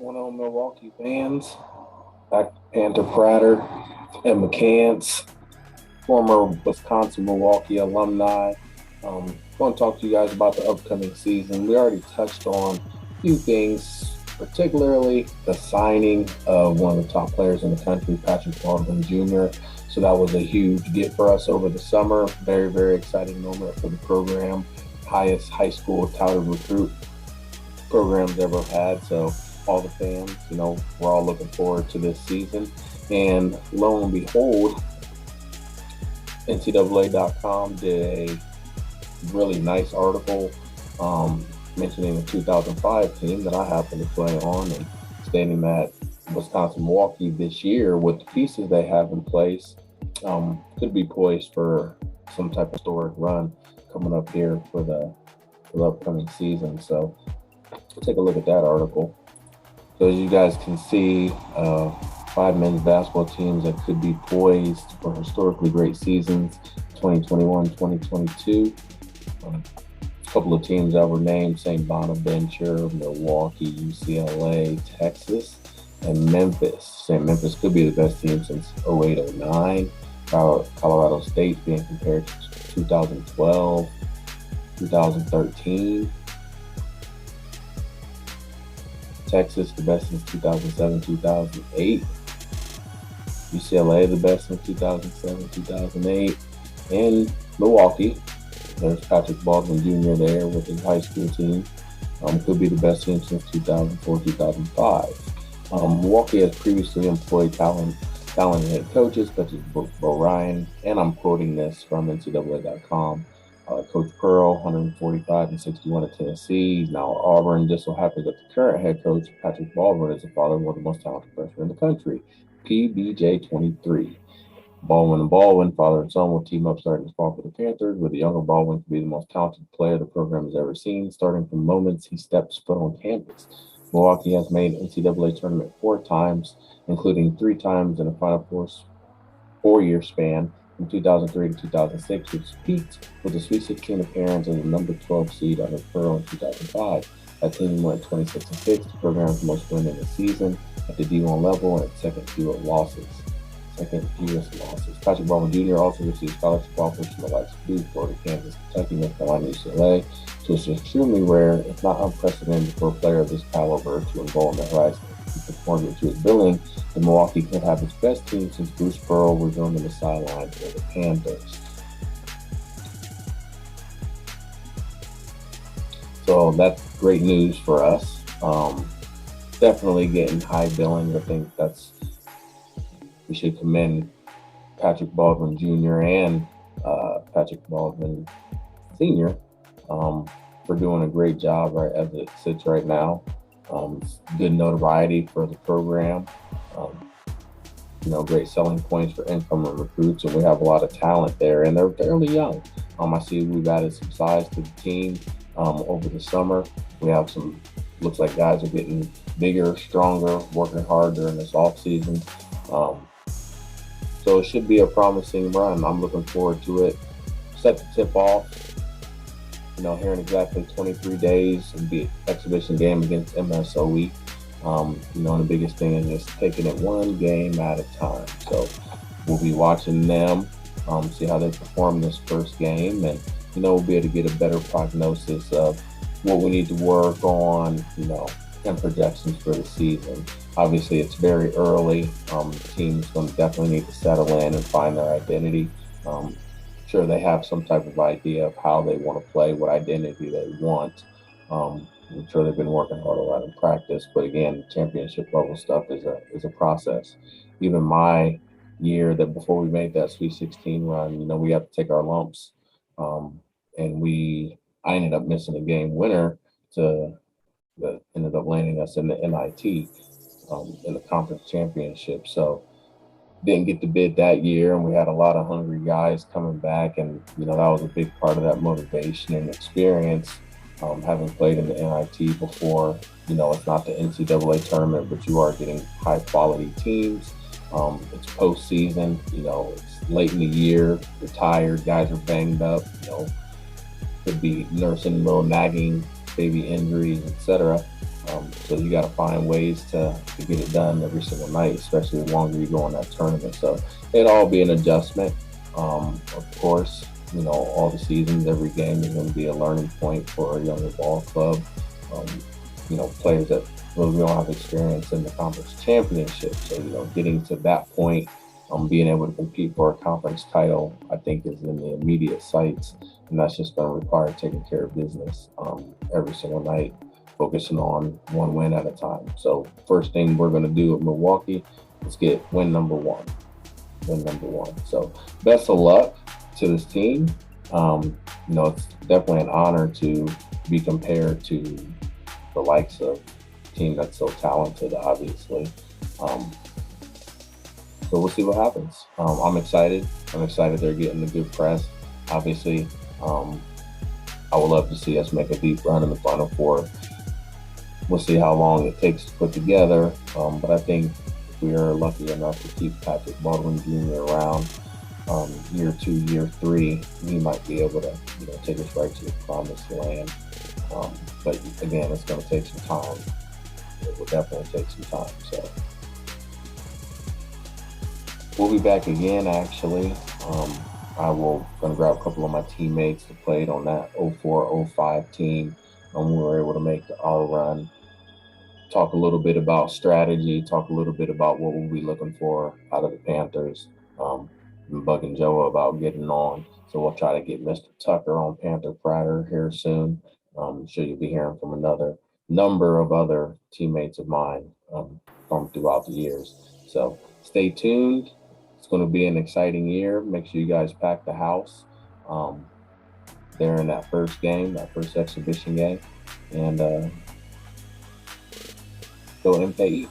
going on, Milwaukee fans? Back Panther, Pratter, and McCants, former Wisconsin Milwaukee alumni. Going to talk to you guys about the upcoming season. We already touched on a few things, particularly the signing of one of the top players in the country, Patrick Baldwin Jr. So that was a huge get for us over the summer. Very, very exciting moment for the program. Highest high school touted recruit program's ever had. So all the fans, we're all looking forward to this season. And lo and behold, NCAA.com did a really nice article mentioning the 2005 team that I happen to play on and stating that Wisconsin Milwaukee this year, with the pieces they have in place, could be poised for some type of historic run coming up here for the upcoming season. So take a look at that article. So as you guys can see, 5 men's basketball teams that could be poised for historically great seasons, 2021, 2022. A couple of teams that were named: St. Bonaventure, Milwaukee, UCLA, Texas, and Memphis. St. Memphis could be the best team since 08-09. Colorado State being compared to 2012, 2013. Texas, the best since 2007, 2008. UCLA, the best since 2007, 2008. And Milwaukee, there's Patrick Baldwin Jr. there with his high school team. Could be the best team since 2004, 2005. Milwaukee has previously employed talented head coaches such as Bo Ryan, and I'm quoting this from NCAA.com. Coach Pearl, 145-61 at Tennessee. He's now at Auburn. Just so happens that the current head coach, Patrick Baldwin, is the father of one of the most talented freshmen in the country, PBJ23. Baldwin and Baldwin, father and son, will team up starting this fall for the Panthers, where the younger Baldwin could be the most talented player the program has ever seen, starting from moments he steps foot on campus. Milwaukee has made NCAA tournament 4 times, including 3 times in a Final Four 4-year span from 2003 to 2006, which peaked with a Sweet 16 appearance as a number 12 seed under Pearl in 2005. That team went 26-6, the program's most wins in the season at the D1 level and its second fewest losses. Patrick Baldwin Jr. also received scholarship offers from the likes of Duke, Florida, Kansas, Kentucky, North Carolina, UCLA. So it's extremely rare, if not unprecedented, for a player of this caliber to enroll in the Horizon. Conforming to his billing, the Milwaukee could have its best team since Bruce Pearl resumed on the sideline for the Panthers. So that's great news for us. Definitely getting high billing. I think we should commend Patrick Baldwin Jr. and Patrick Baldwin Sr. For doing a great job right as it sits right now. Good notoriety for the program. Great selling points for incoming recruits, and we have a lot of talent there, and they're fairly young. I see we've added some size to the team over the summer. We have looks like guys are getting bigger, stronger, working hard during this off season. So it should be a promising run. I'm looking forward to it. Set to tip off, here in exactly 23 days, it'll be an exhibition game against MSOE. And the biggest thing is just taking it one game at a time. So we'll be watching them, see how they perform this first game, and we'll be able to get a better prognosis of what we need to work on, and projections for the season. Obviously, it's very early. The team's going to definitely need to settle in and find their identity. Sure, they have some type of idea of how they want to play, what identity they want. I'm sure they've been working hard on that in practice, but again, championship level stuff is a process. Even my year, that before we made that Sweet 16 run, we have to take our lumps, and I ended up missing a game winner that ended up landing us in the NIT in the conference championship. So didn't get the bid that year, and we had a lot of hungry guys coming back, and that was a big part of that motivation and experience. Having played in the NIT before, it's not the NCAA tournament, but you are getting high quality teams. It's postseason, it's late in the year, you're tired, guys are banged up, could be nursing little nagging baby injuries, etc. So you got to find ways to get it done every single night, especially the longer you go on that tournament. So it'll all be an adjustment. Of course, all the seasons, every game is going to be a learning point for a younger ball club. Um, players that really don't have experience in the conference championship. So, getting to that point, being able to compete for a conference title, I think is in the immediate sights. And that's just going to require taking care of business every single night, focusing on one win at a time. So first thing we're going to do at Milwaukee is get win number one. Win number one. So best of luck to this team. It's definitely an honor to be compared to the likes of a team that's so talented, obviously. Um, so we'll see what happens. I'm excited. I'm excited they're getting the good press. Obviously, um, I would love to see us make a deep run in the Final Four. We'll see how long it takes to put together. But I think if we are lucky enough to keep Patrick Baldwin Jr. around, year 2, year 3, he might be able to, take us right to the promised land. But again, it's going to take some time. It will definitely take some time. So we'll be back again, actually. I will gonna grab a couple of my teammates that played on that 04-05 team. We were able to make our run. Talk a little bit about strategy. Talk a little bit about what we'll be looking for out of the Panthers. Been bugging Joe about getting on, so we'll try to get Mr. Tucker on Panther Pratter here soon. I'm sure you'll be hearing from another number of other teammates of mine from throughout the years. So stay tuned. It's going to be an exciting year. Make sure you guys pack the house um, there in that first game, that first exhibition game, and go MKE.